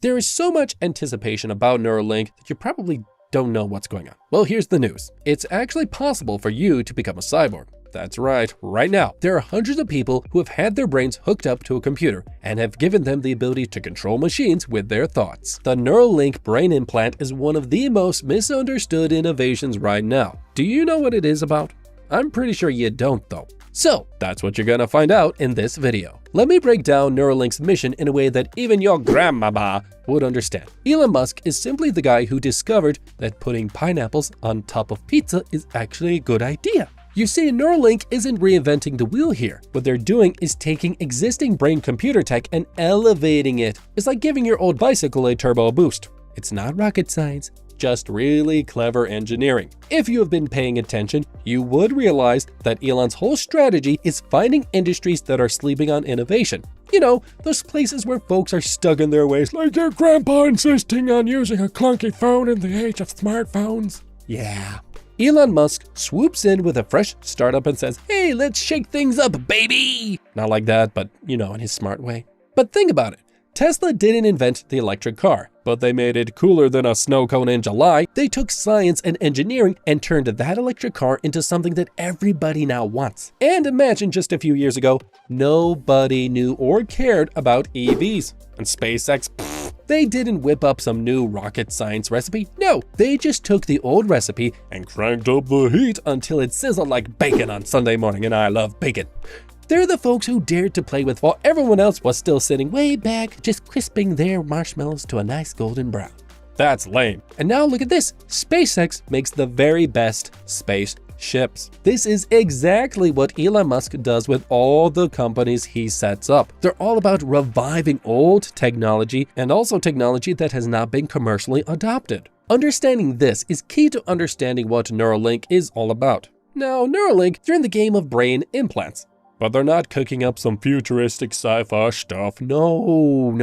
There is so much anticipation about Neuralink that you probably don't know what's going on. Well, here's the news. It's actually possible for you to become a cyborg. That's right now. There are hundreds of people who have had their brains hooked up to a computer and have given them the ability to control machines with their thoughts. The Neuralink brain implant is one of the most misunderstood innovations right now. Do you know what it is about? I'm pretty sure you don't though. So that's what you're gonna find out in this video. Let me break down Neuralink's mission in a way that even your grandmama would understand. Elon Musk is simply the guy who discovered that putting pineapples on top of pizza is actually a good idea. You see, Neuralink isn't reinventing the wheel here. What they're doing is taking existing brain-computer tech and elevating it. It's like giving your old bicycle a turbo boost. It's not rocket science, just really clever engineering. If you have been paying attention, you would realize that Elon's whole strategy is finding industries that are sleeping on innovation. You know, those places where folks are stuck in their ways, like your grandpa insisting on using a clunky phone in the age of smartphones. Yeah. Elon Musk swoops in with a fresh startup and says, hey, let's shake things up, baby! Not like that, but you know, in his smart way. But think about it. Tesla didn't invent the electric car, but they made it cooler than a snow cone in July. They took science and engineering and turned that electric car into something that everybody now wants. And imagine just a few years ago, nobody knew or cared about EVs. And SpaceX, they didn't whip up some new rocket science recipe. No, they just took the old recipe and cranked up the heat until it sizzled like bacon on Sunday morning, and I love bacon. They're the folks who dared to play with while everyone else was still sitting way back, just crisping their marshmallows to a nice golden brown. That's lame. And now look at this. SpaceX makes the very best space ships. This is exactly what Elon Musk does with all the companies he sets up. They're all about reviving old technology and also technology that has not been commercially adopted. Understanding this is key to understanding what Neuralink is all about. Now, Neuralink, they're in the game of brain implants. But they're not cooking up some futuristic sci-fi stuff. No.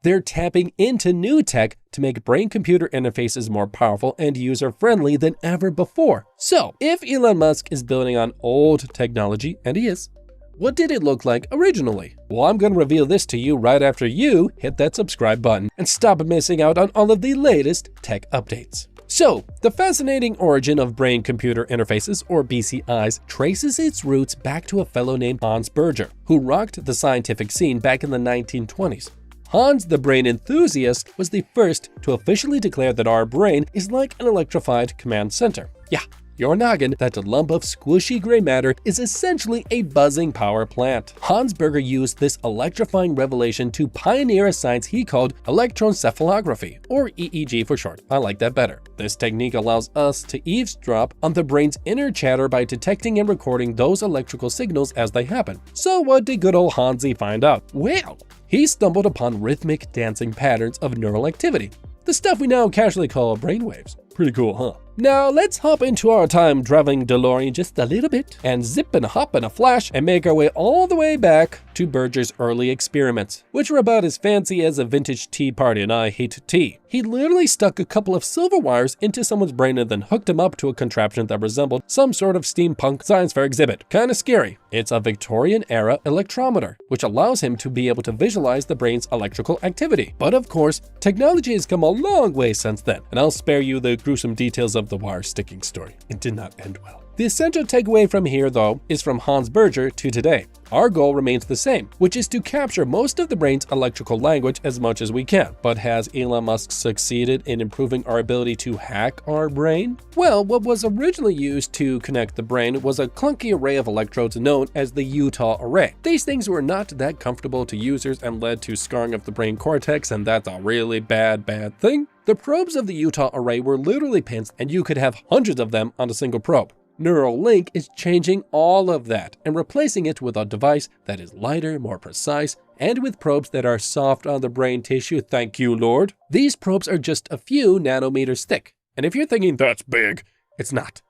They're tapping into new tech to make brain-computer interfaces more powerful and user-friendly than ever before. So, if Elon Musk is building on old technology, and he is, what did it look like originally? Well, I'm going to reveal this to you right after you hit that subscribe button and stop missing out on all of the latest tech updates. So, the fascinating origin of brain-computer interfaces, or BCIs, traces its roots back to a fellow named Hans Berger, who rocked the scientific scene back in the 1920s. Hans, the brain enthusiast, was the first to officially declare that our brain is like an electrified command center. Yeah, your noggin, that lump of squishy gray matter, is essentially a buzzing power plant. Hans Berger used this electrifying revelation to pioneer a science he called electroencephalography, or EEG for short. I like that better. This technique allows us to eavesdrop on the brain's inner chatter by detecting and recording those electrical signals as they happen. So what did good old Hansi find out? Well, he stumbled upon rhythmic dancing patterns of neural activity, the stuff we now casually call brainwaves. Pretty cool, huh? Now let's hop into our time-traveling DeLorean just a little bit and zip and hop in a flash and make our way all the way back to Berger's early experiments, which were about as fancy as a vintage tea party, and I hate tea. He literally stuck a couple of silver wires into someone's brain and then hooked them up to a contraption that resembled some sort of steampunk science fair exhibit. Kinda scary. It's a Victorian-era electrometer, which allows him to be able to visualize the brain's electrical activity. But of course, technology has come a long way since then, and I'll spare you the gruesome details of the wire sticking story. It did not end well. The essential takeaway from here, though, is from Hans Berger to today. Our goal remains the same, which is to capture most of the brain's electrical language as much as we can. But has Elon Musk succeeded in improving our ability to hack our brain? Well, what was originally used to connect the brain was a clunky array of electrodes known as the Utah array. These things were not that comfortable to users and led to scarring of the brain cortex, and that's a really bad thing. The probes of the Utah array were literally pins, and you could have hundreds of them on a single probe. Neuralink is changing all of that and replacing it with a device that is lighter, more precise, and with probes that are soft on the brain tissue, thank you, Lord. These probes are just a few nanometers thick, and if you're thinking that's big, it's not.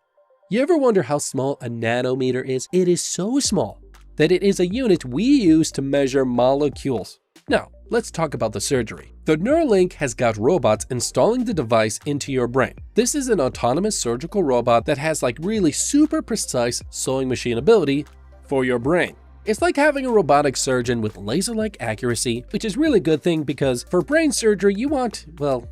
You ever wonder how small a nanometer is? It is so small that it is a unit we use to measure molecules. Now, let's talk about the surgery. The Neuralink has got robots installing the device into your brain. This is an autonomous surgical robot that has like really super precise sewing machine ability for your brain. It's like having a robotic surgeon with laser-like accuracy, which is really a good thing because for brain surgery you want, well,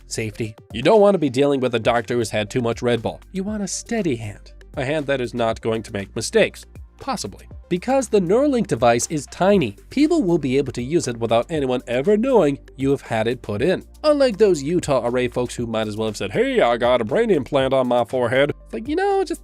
safety. You don't want to be dealing with a doctor who's had too much Red Bull. You want a steady hand, a hand that is not going to make mistakes. Possibly. Because the Neuralink device is tiny, people will be able to use it without anyone ever knowing you have had it put in. Unlike those Utah array folks who might as well have said, "Hey, I got a brain implant on my forehead." Like, just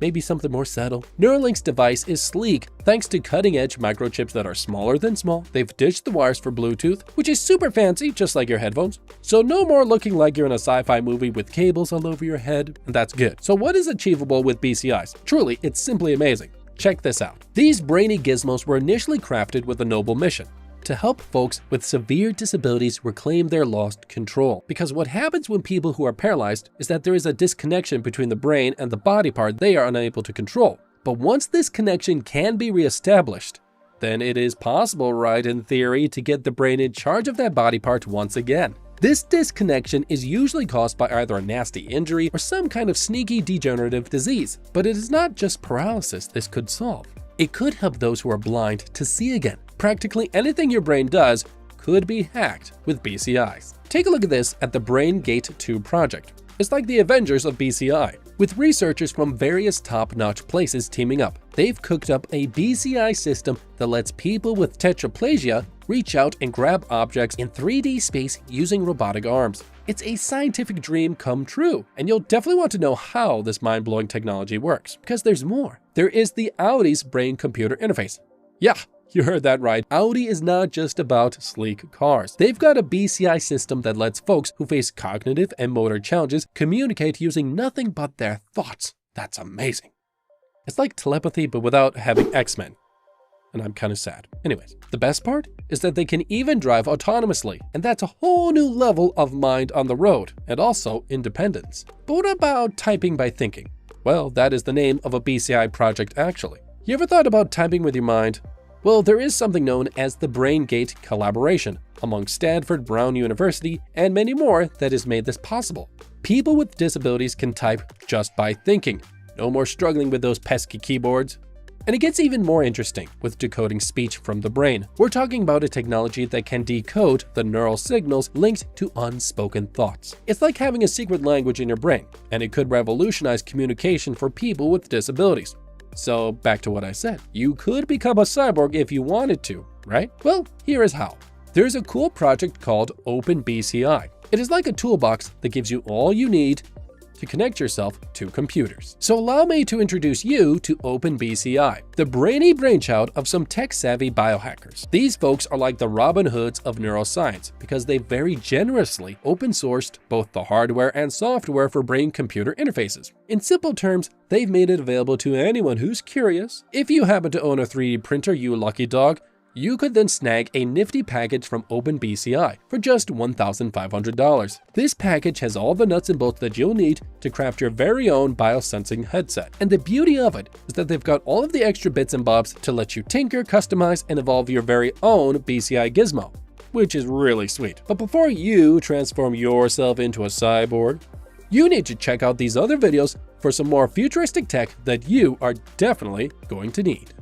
maybe something more subtle. Neuralink's device is sleek thanks to cutting-edge microchips that are smaller than small. They've ditched the wires for Bluetooth, which is super fancy, just like your headphones. So no more looking like you're in a sci-fi movie with cables all over your head, and that's good. So what is achievable with BCIs? Truly, it's simply amazing. Check this out. These brainy gizmos were initially crafted with a noble mission: to help folks with severe disabilities reclaim their lost control. Because what happens when people who are paralyzed is that there is a disconnection between the brain and the body part they are unable to control. But once this connection can be reestablished, then it is possible, right, in theory, to get the brain in charge of that body part once again. This disconnection is usually caused by either a nasty injury or some kind of sneaky degenerative disease. But it is not just paralysis this could solve. It could help those who are blind to see again. Practically anything your brain does could be hacked with BCIs. Take a look at this at the Brain Gate 2 project. It's like the Avengers of BCI, with researchers from various top-notch places teaming up. They've cooked up a BCI system that lets people with tetraplegia reach out and grab objects in 3D space using robotic arms. It's a scientific dream come true, and you'll definitely want to know how this mind-blowing technology works, because there's more. There is the Audi's brain-computer interface. Yeah, you heard that right. Audi is not just about sleek cars. They've got a BCI system that lets folks who face cognitive and motor challenges communicate using nothing but their thoughts. That's amazing. It's like telepathy, but without having X-Men. And I'm kind of sad. Anyways, the best part is that they can even drive autonomously, and that's a whole new level of mind on the road, and also independence. But what about typing by thinking? Well, that is the name of a BCI project actually. You ever thought about typing with your mind? Well, there is something known as the Brain Gate collaboration among Stanford, Brown University, and many more that has made this possible. People with disabilities can type just by thinking. No more struggling with those pesky keyboards. And it gets even more interesting with decoding speech from the brain. We're talking about a technology that can decode the neural signals linked to unspoken thoughts. It's like having a secret language in your brain, and it could revolutionize communication for people with disabilities. So back to what I said, you could become a cyborg if you wanted to, right? Well, here is how. There's a cool project called OpenBCI. It is like a toolbox that gives you all you need to connect yourself to computers. So allow me to introduce you to OpenBCI, the brainy brainchild of some tech-savvy biohackers. These folks are like the Robin Hoods of neuroscience because they very generously open-sourced both the hardware and software for brain-computer interfaces. In simple terms, they've made it available to anyone who's curious. If you happen to own a 3D printer, you lucky dog, you could then snag a nifty package from OpenBCI for just $1,500. This package has all the nuts and bolts that you'll need to craft your very own biosensing headset. And the beauty of it is that they've got all of the extra bits and bobs to let you tinker, customize, and evolve your very own BCI gizmo, which is really sweet. But before you transform yourself into a cyborg, you need to check out these other videos for some more futuristic tech that you are definitely going to need.